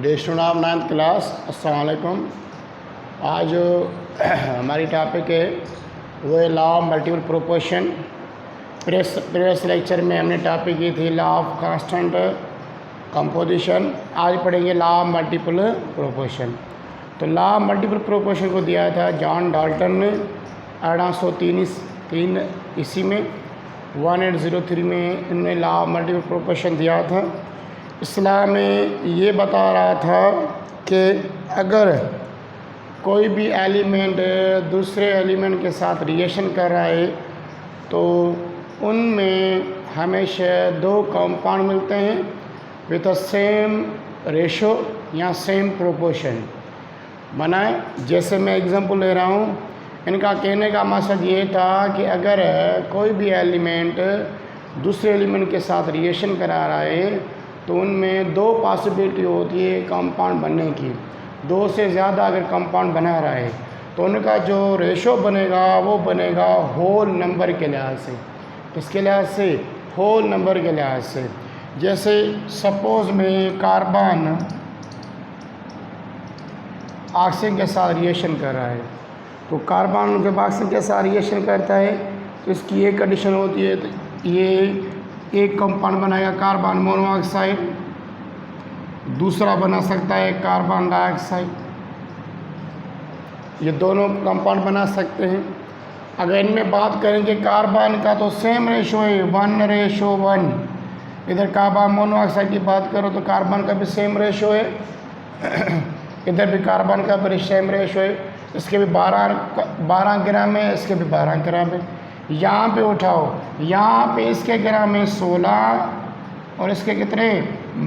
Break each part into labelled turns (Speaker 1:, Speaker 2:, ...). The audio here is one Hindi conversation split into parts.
Speaker 1: Day student of 9th class, अस्सलाम वालेकुम। आज हमारी टॉपिक है वो है law of multiple proportion. Previous lecture में हमने टॉपिक की थी लॉ ऑफ कांस्टेंट कंपोजिशन। आज पढ़ेंगे लॉ ऑफ मल्टीपल प्रोपोर्शन। तो लॉ ऑफ मल्टीपल प्रोपोर्शन को दिया था जॉन डाल्टन ने 1803 ईस्वी में। 1803 में इन्होंने लॉ ऑफ मल्टीपल प्रोपोर्शन दिया था। इस्लाम में ये बता रहा था कि अगर कोई भी एलिमेंट दूसरे एलिमेंट के साथ रिलेशन कर रहा है तो उनमें हमेशा दो कंपाउंड मिलते हैं विद द सेम रेशो या सेम प्रोपोर्शन। बनाए जैसे मैं एग्जांपल ले रहा हूँ, इनका कहने का मकसद ये था कि अगर कोई भी एलिमेंट दूसरे एलिमेंट के साथ रिलेशन करा रहा है तो उनमें दो पॉसिबिलिटी होती है कंपाउंड बनने की। दो से ज़्यादा अगर कंपाउंड बना रहा है तो उनका जो रेशो बनेगा वो बनेगा होल नंबर के लिहाज से। किसके लिहाज से? होल नंबर के लिहाज से। जैसे सपोज़ में कार्बन ऑक्सीजन के साथ रिएक्शन कर रहा है, तो कार्बन जब ऑक्सीजन के साथ रिएक्शन करता है तो इसकी एक कंडीशन होती है, तो ये एक कंपाउंड बनाएगा कार्बन मोनोऑक्साइड, दूसरा बना सकता है कार्बन डाइऑक्साइड। ये दोनों कंपाउंड बना सकते हैं। अगर इनमें बात करेंगे कार्बन का तो सेम रेशो है 1:1। इधर कार्बन मोनोऑक्साइड की बात करो तो कार्बन का भी सेम रेशो है, इधर भी कार्बन का भी सेम रेशो है। इसके भी 12 ग्राम है, इसके भी 12 ग्राम है। यहाँ पे उठाओ, यहाँ पे इसके ग्राम में 16 और इसके कितने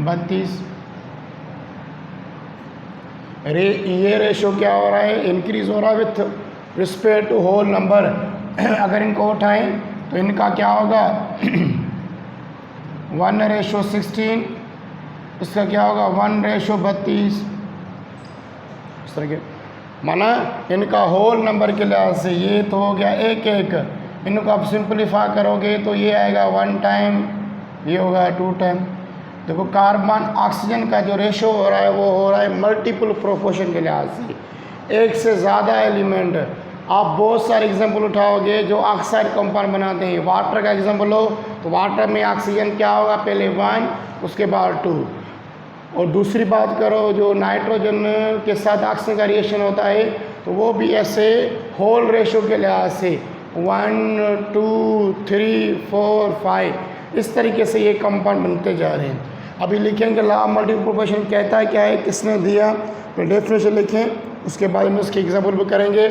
Speaker 1: 32। ये रेशो क्या हो रहा है? इंक्रीज हो रहा है with respect to whole number. अगर इनको उठाएं तो इनका क्या होगा 1:16। इसका क्या होगा 1:32। इस तरह के माना इनका होल नंबर के लिहाज से ये तो हो गया एक। इनको आप सिंपलीफाई करोगे तो ये आएगा 1 टाइम, ये होगा 2 टाइम। देखो कार्बन ऑक्सीजन का जो रेशो हो रहा है वो हो रहा है मल्टीपल प्रोपोर्शन के लिहाज से। एक से ज़्यादा एलिमेंट, आप बहुत सारे एग्जांपल उठाओगे जो ऑक्साइड कंपाउंड बनाते हैं। वाटर का एग्जांपल लो तो वाटर में ऑक्सीजन क्या होगा, पहले 1 उसके बाद 2। और दूसरी बात करो जो नाइट्रोजन के साथ ऑक्सीजन का रिएक्शन होता है तो वो भी ऐसे होल रेशो के लिहाज से 1 2 3 4 5 इस तरीके से ये कंपाउंड बनते जा रहे हैं। अभी लिखेंगे लॉ ऑफ मल्टीपल प्रोपोर्शन कहता है क्या है, किसने दिया, तो डेफिनेशन लिखें, उसके बाद में उसके एग्जाम्पल भी करेंगे।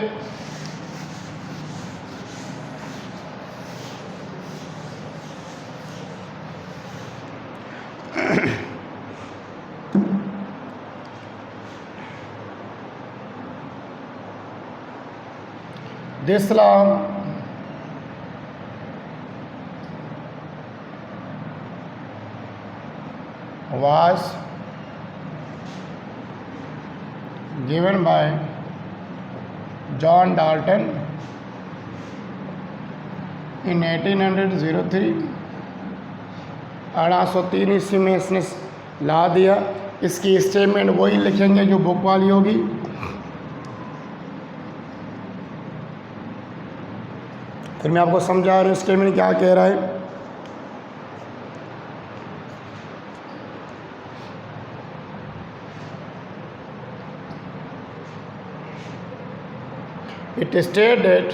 Speaker 1: This law was given by John Dalton in 1803। 1803 ईस्वी में इसने ला दिया। इसकी स्टेटमेंट वही लिखेंगे जो बुक वाली होगी। फिर मैं आपको समझा रहा हूँ स्टेटमेंट क्या कह रहा है। It stated that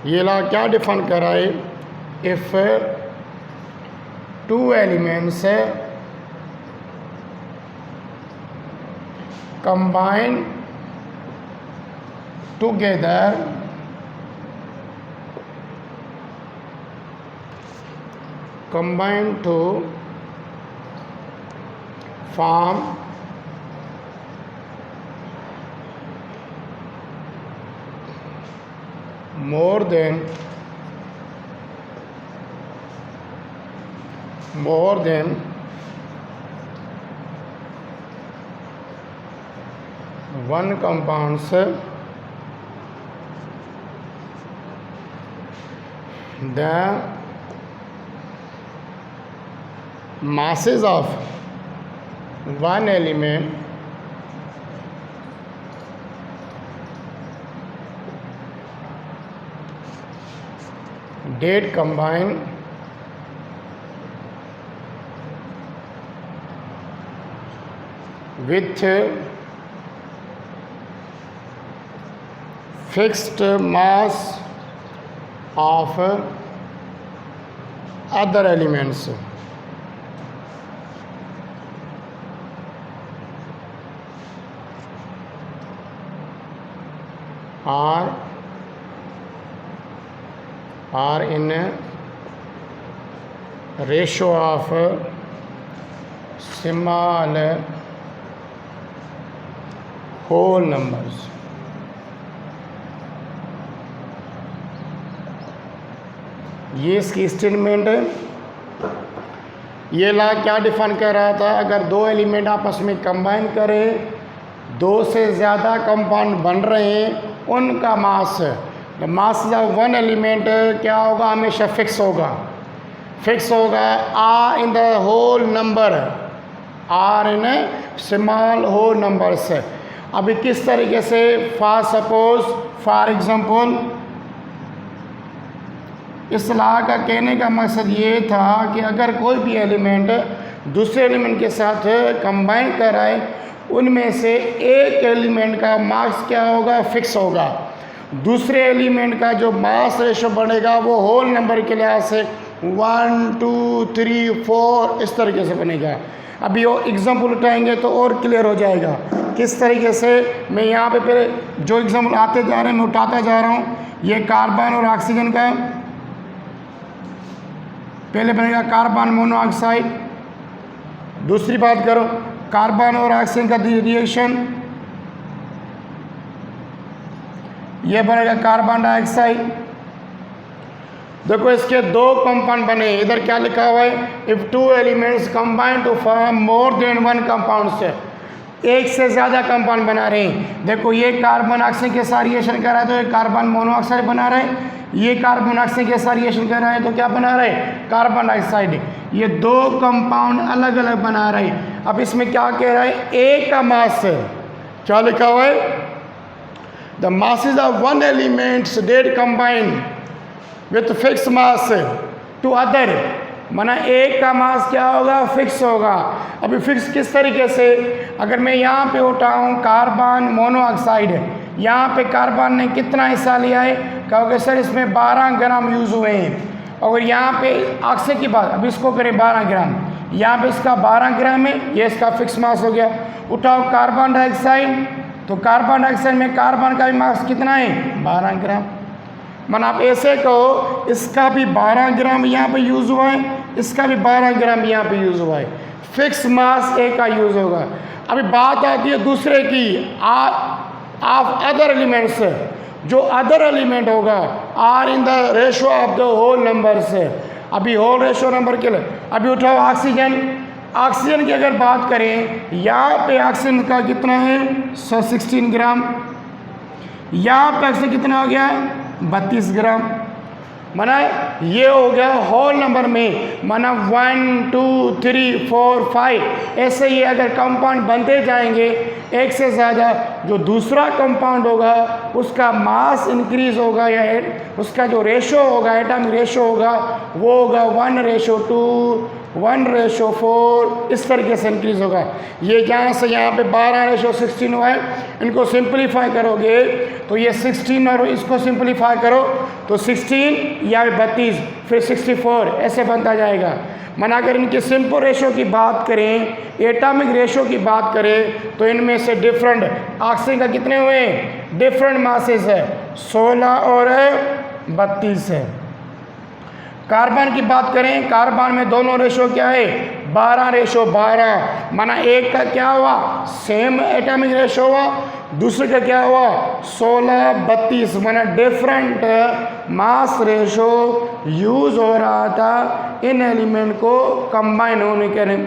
Speaker 1: ये लॉ क्या डिफाइन कर रहा है, if 2 elements combine together to form more than 1 compounds, the masses of one element did combine with fixed mass of other elements. Are in ratio of small whole numbers. ये इसकी स्टेटमेंट है। ये ला क्या डिफाइन कर रहा था, अगर दो एलिमेंट आपस में कंबाइन करें, दो से ज़्यादा कंपाउंड बन रहे हैं, उनका mass the mass of one element क्या होगा, हमेशा फिक्स होगा are in the whole number, are in small whole numbers. अभी किस तरीके से, फॉर एग्जांपल इस ला का कहने का मकसद ये था कि अगर कोई भी एलिमेंट दूसरे एलिमेंट के साथ कंबाइन कराए, उनमें से एक एलिमेंट का मास क्या होगा, फिक्स होगा। दूसरे एलिमेंट का जो मास रेशो बनेगा वो होल नंबर के लिहाज से 1 2 3 4 इस तरीके से बनेगा। अभी वो एग्जाम्पल उठाएंगे तो और क्लियर हो जाएगा किस तरीके से। मैं यहाँ पे पहले जो एग्जाम्पल आते जा रहे हैं मैं उठाता जा रहा हूँ। ये कार्बन और ऑक्सीजन का, पहले बनेगा कार्बन मोनोऑक्साइड। दूसरी बात करो, कार्बन और ऑक्सीजन का रिएक्शन, ये बनेगा कार्बन डाइऑक्साइड। देखो इसके दो कंपाउंड बने, इधर क्या लिखा हुआ है, if two elements combine to form more than one compound, से एक से ज़्यादा कंपाउंड बना रहे हैं। देखो ये कार्बन ऑक्सीजन के साथ रिएक्शन कर रहा है तो ये कार्बन मोनोऑक्साइड बना रहे हैं, ये कार्बन ऑक्सीजन के साथ रिएक्शन कर रहा है तो क्या बना रहे हैं, कार्बन डाइऑक्साइड। ये दो कंपाउंड अलग अलग बना रहे हैं। अब इसमें क्या कह रहा है, ए का मास क्या लिखा हुआ है, the masses of one element did combine with fixed mass to other, माना एक का मास क्या होगा, फिक्स होगा। अभी फिक्स किस तरीके से, अगर मैं यहाँ पे उठाऊँ कार्बन मोनोऑक्साइड, यहाँ पे कार्बन ने कितना हिस्सा लिया है, कहोगे सर इसमें 12 ग्राम यूज़ हुए हैं। और यहाँ पे ऑक्सीजन की बात, अब इसको करें 12 ग्राम, यहाँ पे इसका 12 ग्राम है, ये इसका फिक्स मास हो गया। उठाओ कार्बन डाइऑक्साइड, तो कार्बन डाइऑक्साइड में कार्बन का भी मास कितना है, 12 ग्राम। मन आप ऐसे कहो इसका भी 12 ग्राम यहाँ पे यूज़ हुआ है, इसका भी 12 ग्राम यहाँ पे यूज़ हुआ है, फिक्स मास ए का यूज़ होगा। अभी बात आती है दूसरे की, ऑफ अदर एलिमेंट्स, जो अदर एलिमेंट होगा are in the ratio of the whole numbers. अभी होल रेशो नंबर के लिए अभी उठाओ ऑक्सीजन, ऑक्सीजन की अगर बात करें, यहाँ पे ऑक्सीजन का कितना है 116 ग्राम, यहाँ पे ऑक्सीजन कितना हो गया 32 ग्राम। माना ये हो गया होल नंबर में, माना 1 2 3 4 5 ऐसे ही अगर कंपाउंड बनते जाएंगे एक से ज़्यादा, जो दूसरा कंपाउंड होगा उसका मास इंक्रीज होगा या उसका जो रेशो होगा, एटॉमिक रेशो होगा वो होगा 1:2 1:4 इस तरीके से इंक्रीज होगा। ये यहाँ से यहाँ पे 12:16 हुआ है, इनको सिंपलीफाई करोगे तो ये 16 और इसको सिंपलीफाई करो तो 16 या 32 फिर 64 ऐसे बनता जाएगा। माना अगर इनकी सिंपल रेशो की बात करें, एटॉमिक रेशो की बात करें तो इनमें से डिफरेंट ऑक्सीजन का कितने हुए, डिफरेंट मासेस है 16 और 32 है। कार्बन की बात करें, कार्बन में दोनों रेशो क्या है 12:12, माना एक का क्या हुआ सेम एटॉमिक रेशो हुआ, दूसरे का क्या हुआ 16:32, माना डिफरेंट मास रेशो यूज हो रहा था इन एलिमेंट को कंबाइन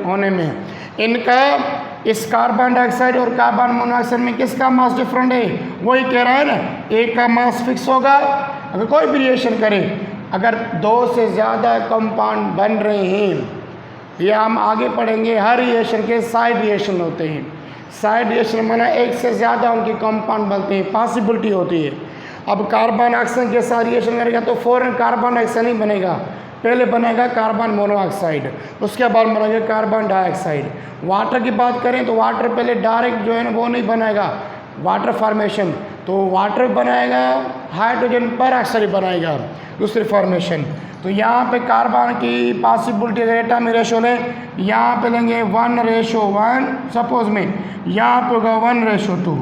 Speaker 1: होने में। इनका इस कार्बन डाइऑक्साइड और कार्बन मोनोऑक्साइड में किसका मास डिफरेंट है, वही कह रहा है ना, एक का मास फिक्स होगा। अगर कोई भी रिएक्शन करे, अगर 2 से ज़्यादा कंपाउंड बन रहे हैं ये हम आगे पढ़ेंगे। हर रिएक्शन के साइड रिएक्शन होते हैं। साइड रिएक्शन माना एक से ज़्यादा उनके कंपाउंड बनते हैं, पॉसिबिलिटी होती है। अब कार्बन ऑक्सीजन के साथ रिएक्शन करेगा तो फ़ौरन कार्बन ऑक्सीजन नहीं बनेगा, पहले बनेगा कार्बन मोनोऑक्साइड, उसके बाद बनेगा कार्बन डाइऑक्साइड। वाटर की बात करें तो वाटर पहले डायरेक्ट जो है ना वो नहीं बनेगा वाटर फॉर्मेशन, तो वाटर बनाएगा हाइड्रोजन पर ऑक्साइड बनाएगा दूसरी फॉर्मेशन। तो यहाँ पे कार्बन की पॉसिबिलिटी रेटा में रेशो लें, यहाँ पे लेंगे 1:1 सपोज में, यहाँ पे होगा 1:2।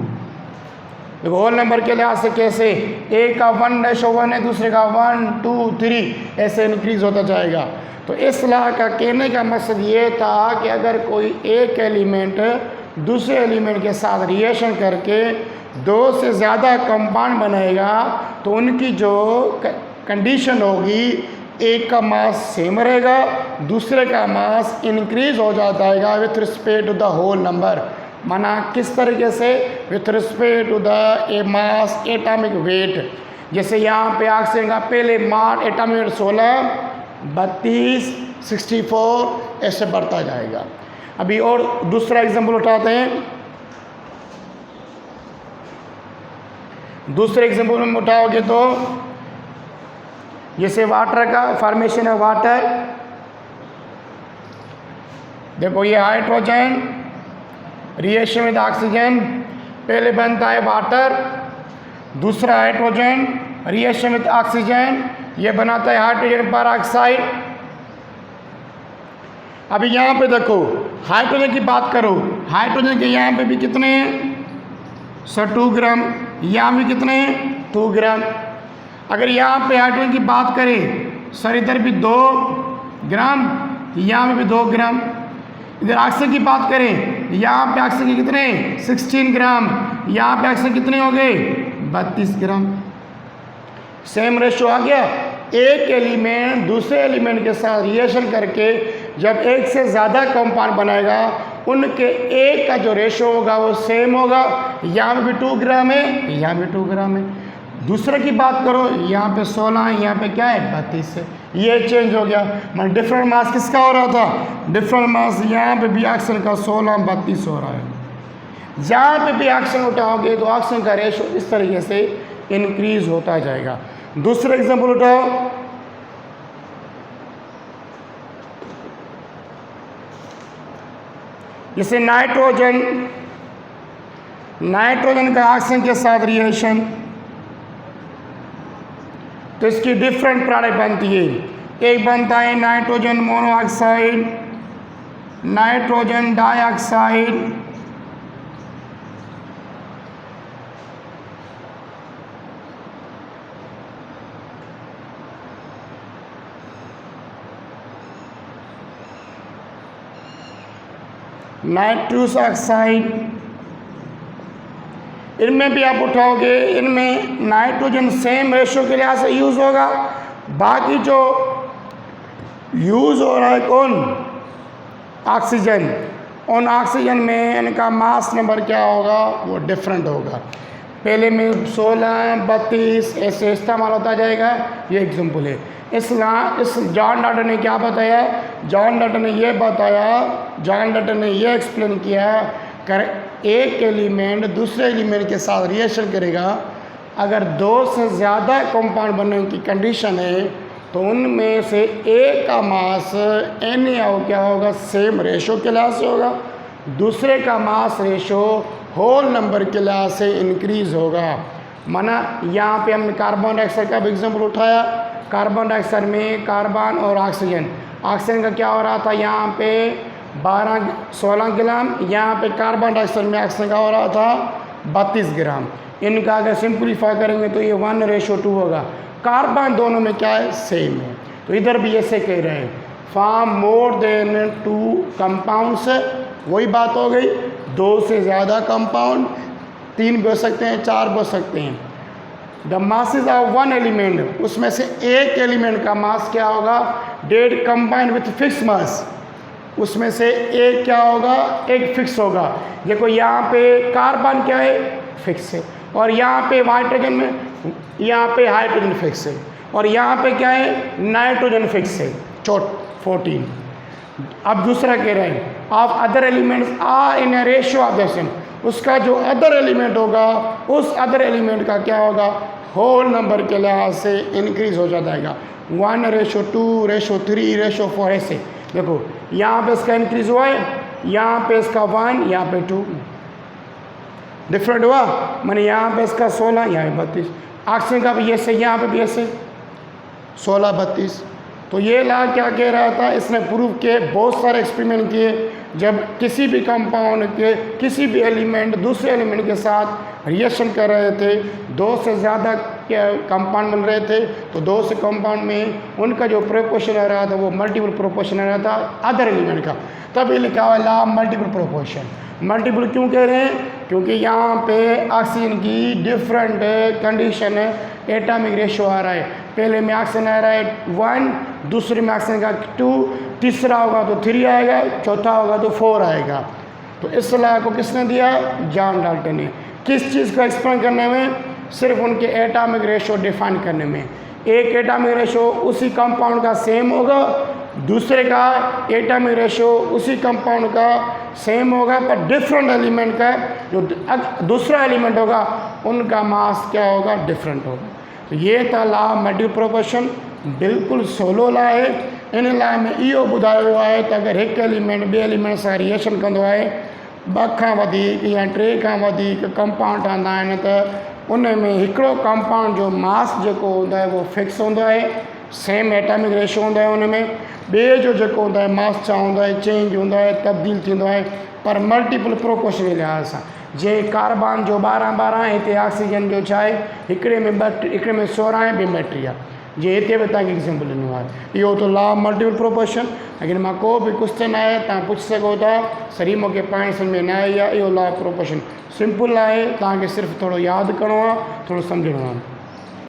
Speaker 1: देखो होल नंबर के लिहाज से कैसे, एक का 1:1 है, दूसरे का 1, 2, 3 ऐसे इंक्रीज होता जाएगा। तो इस ला का कहने का मकसद ये था कि अगर कोई एक एलिमेंट दूसरे एलिमेंट के साथ रिएक्शन करके 2 से ज़्यादा कंपाउंड बनाएगा तो उनकी जो कंडीशन होगी, एक का मास सेम रहेगा, दूसरे का मास इंक्रीज हो जाता है with respect to the whole number. माना किस तरीके से, with respect to the a mass atomic weight. जैसे यहाँ पे ऑक्सीजन का पहले मास एटॉमिक वेट 16, 32, 64 ऐसे बढ़ता जाएगा। अभी और दूसरा एग्जाम्पल उठाते हैं। दूसरे एग्जाम्पल में उठाओगे तो जैसे वाटर का फॉर्मेशन है, वाटर देखो ये हाइड्रोजन रिएक्शन विद ऑक्सीजन, पहले बनता है वाटर, दूसरा हाइड्रोजन रिएक्शन विद ऑक्सीजन, ये बनाता है हाइड्रोजन पर ऑक्साइड। अभी यहाँ पे देखो हाइड्रोजन की बात करो, हाइड्रोजन के यहाँ पे भी कितने हैं 2 ग्राम, यहाँ भी कितने हैं 2 ग्राम। अगर यहाँ पे हाइड्रोजन की बात करें सर इधर भी 2 ग्राम, यहाँ पे भी 2 ग्राम। इधर ऑक्सीजन की बात करें, यहाँ पे ऑक्सीजन के कितने 16 ग्राम, यहाँ पे ऑक्सीजन कितने हो गए 32 ग्राम। सेम रेशो आ गया। एक एलिमेंट दूसरे एलिमेंट के साथ रिएक्शन करके जब एक से ज़्यादा कंपाउंड बनाएगा उनके एक का जो रेशो होगा वो सेम होगा। यहाँ पे भी 2 ग्राम है, यहाँ भी 2 ग्राम है। दूसरे की बात करो, यहाँ पे 16 है, यहाँ पे क्या है 32 है, ये चेंज हो गया। मतलब डिफरेंट मास किसका हो रहा था, डिफरेंट मास यहाँ पे भी ऑक्सीजन का 16, 32 हो रहा है। जहाँ पे भी ऑक्सीजन उठाओगे तो ऑक्सीजन का रेशो इस तरीके से इंक्रीज होता जाएगा। दूसरा एग्जाम्पल उठाओ, जैसे नाइट्रोजन का ऑक्सीजन के साथ रिएक्शन, तो इसकी डिफरेंट प्रोडक्ट बनती है। एक बनता है nitrogen monoxide, nitrogen dioxide, nitrous oxide. इनमें भी आप उठाओगे, इनमें नाइट्रोजन सेम रेशो के लिहाज से यूज़ होगा, बाकी जो यूज़ हो रहा है कौन ऑक्सीजन, उन ऑक्सीजन में इनका मास नंबर क्या होगा वो डिफरेंट होगा। पहले में 16, 32 ऐसे इस्तेमाल होता जाएगा। ये एग्जाम्पल है। इस जॉन डाल्टन ने क्या बताया, जॉन डाल्टन ने ये एक्सप्लेन किया कर एक एलिमेंट दूसरे एलिमेंट के साथ रिएक्शन करेगा, अगर 2 से ज़्यादा कंपाउंड बनने की कंडीशन है तो उनमें से एक का मास एन क्या होगा सेम रेशो के लिहाज से होगा, दूसरे का मास रेशो होल नंबर के लिहाज से इंक्रीज होगा। माना यहाँ पे हमने कार्बन डाइऑक्साइड का भी एग्जाम्पल उठाया। कार्बन डाइऑक्साइड में कार्बन और ऑक्सीजन, ऑक्सीजन का क्या हो रहा था यहाँ पे 16 ग्राम, यहाँ पे कार्बन डाइऑक्साइड में ऑक्सीजन का हो रहा था 32 ग्राम। इनका अगर सिंप्लीफाई करेंगे तो ये 1:2 होगा। कार्बन दोनों में क्या है सेम है। तो इधर भी ऐसे कह रहे हैं फॉर्म मोर देन 2 कंपाउंड्स, वही बात हो गई। 2 से ज़्यादा कंपाउंड, 3 भी हो सकते हैं, 4 भी हो सकते हैं। The masses of one element, उसमें से एक एलिमेंट का मास क्या होगा, dead combined with fix mass, उसमें से एक क्या होगा, एक फिक्स होगा। देखो यहाँ पे कार्बन क्या है फिक्स है, और यहाँ पे हाइड्रोजन में यहाँ पे हाइड्रोजन फिक्स है, और यहाँ पे क्या है नाइट्रोजन फिक्स है। 14 अब दूसरा कह रहे हैं of other elements are in a ratio of the same, उसका जो अदर एलिमेंट होगा उस अदर एलिमेंट का क्या होगा, होल नंबर के लिहाज से इंक्रीज हो जाएगा। 1:2, 3, 4 ऐसे। देखो यहाँ पे इसका इंक्रीज हुआ है, यहाँ पे इसका 1, यहाँ पे 2 डिफरेंट हुआ, मैंने यहाँ पे इसका 16, यहाँ पे 32, ऑक्सीजन का भी ऐसे, यहाँ पे भी ऐसे 16, 32। तो ये ला क्या कह रहा था, इसने प्रूव किए, बहुत सारे एक्सपेरिमेंट किए, जब किसी भी कंपाउंड के किसी भी एलिमेंट दूसरे एलिमेंट के साथ रिएक्शन कर रहे थे, 2 से ज़्यादा कंपाउंड मिल रहे थे, तो 2 से कंपाउंड में उनका जो प्रोपोर्शन आ रहा था वो मल्टीपल प्रोपोर्शन आ रहा था अदर एलिमेंट का, तभी लिखा हुआ ला मल्टीपल प्रोपोर्शन। मल्टीपल क्यों कह रहे हैं, क्योंकि यहाँ पे ऑक्सीजन की डिफरेंट कंडीशन है, एटॉमिक रेशियो आ रहा है, पहले में ऑक्सीजन आ रहा है 1, दूसरे में ऑक्सीजन का 2, तीसरा होगा तो 3 आएगा, चौथा होगा तो 4 आएगा। तो इस सलाह को किसने दिया, जॉन डाल्टन ने। किस चीज़ को एक्सप्लेन करने में, सिर्फ उनके एटॉमिक रेशियो डिफाइन करने में। एक एटॉमिक रेशियो उसी कंपाउंड का सेम होगा, दूसरे का एटॉमिक रेशियो उसी कंपाउंड का सेम होगा, पर डिफरेंट एलिमेंट का जो दूसरा एलिमेंट होगा उनका मास क्या होगा, डिफरेंट होगा। तो ये था ला मल्टीपल प्रोपोर्शन, बिल्कुल सोलो ला है। इन ला में इहो ॿुधायो वियो आहे त अगरि हिकु एलिमेंट ॿिए एलिमेंट सां रिएक्शन कंदो आहे, 2 खां वधीक या 3 खां वधीक कंपाउंड ठहंदा आहिनि, त उन में हिकिड़ो कंपाउंड जो मास जेको हूंदो आहे उहो फिक्स हूंदो आहे, सेम एटॉमिक रेशियो हूंदो आहे उन में, ॿिए जो जेको हूंदो आहे मास छा हूंदो आहे, चेंज हूंदो आहे, तब्दील थींदो आहे, पर मल्टीपल प्रोपोर्शन जे लिहाज़ सां। जे कार्बन जो 12 हिते ऑक्सीजन जो छा आहे, हिकिड़े में 16 ऐं ॿिए में 30, जे हिते बि तव्हांखे एग्जाम्पल ॾिनो आहे। इहो त ला मल्टीपल प्रोपोर्शन। अगरि मां को बि क्वेश्चन आहे तव्हां पुछी सघो था, सरी मूंखे पाण सम्झ में न आई आहे, इहो ला प्रोपोर्शन सिंपल आहे, तव्हांखे सिर्फ़ु थोरो यादि करिणो आहे, थोरो सम्झणो आहे।